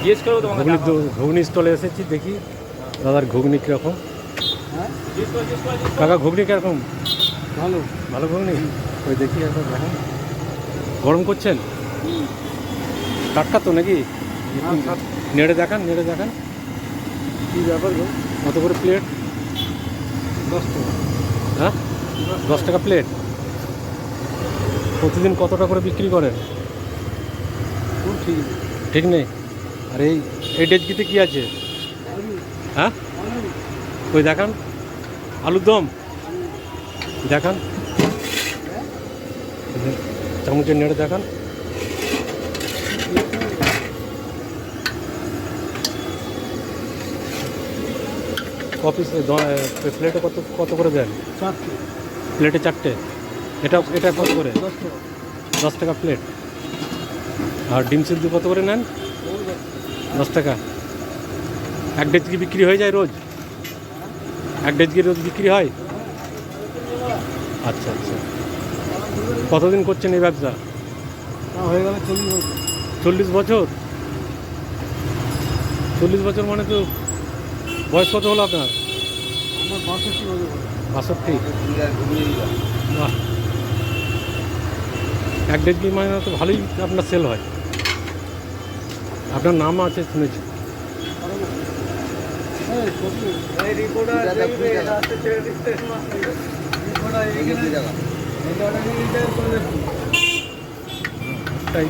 জিজ্ঞেস করবো তোমাকে। ঘুগনি স্টলে এসেছি, দেখি দাদার ঘুগনি কীরকম। কাকা ঘুগনি কীরকম? ভালো। ভালো ঘুগনি? ওই দেখি একবার দেখেন। গরম করছেন? টাটকা তো নাকি? নেড়ে দেখান, নেড়ে দেখান। কী ব্যাপার গো? কত করে প্লেট? 10 টাকা। হ্যাঁ, 10 টাকা প্লেট। প্রতিদিন কতটা করে বিক্রি করেন? ঠিক ঠিক নেই। আর এই ডেজকিতে কী আছে? হ্যাঁ, ওই দেখান। আলুর দম দেখান, চামচে নেড়ে দেখান। কপি প্লেটে কত কত করে দেন? 4 প্লেটে 4টে। এটা এটা কত করে? 10 টাকা। 10 টাকা প্লেট। আর ডিম সিদ্ধ কত করে নেন? 10 টাকা। এক ডেজকি বিক্রি হয়ে যায় রোজ? এক ডেজকি রোজ বিক্রি হয়? আচ্ছা আচ্ছা। কতদিন করছেন এই ব্যবসা? হয়ে গেল 40 বছর। 40 বছর? 40 বছর মানে তো বয়স কত হলো আপনার? আমার 62 বছর। 62? বাহ, এক ডেজকি মানে তো ভালোই আপনার সেল হয়। আপনার নাম আছে শুনেছি। তাই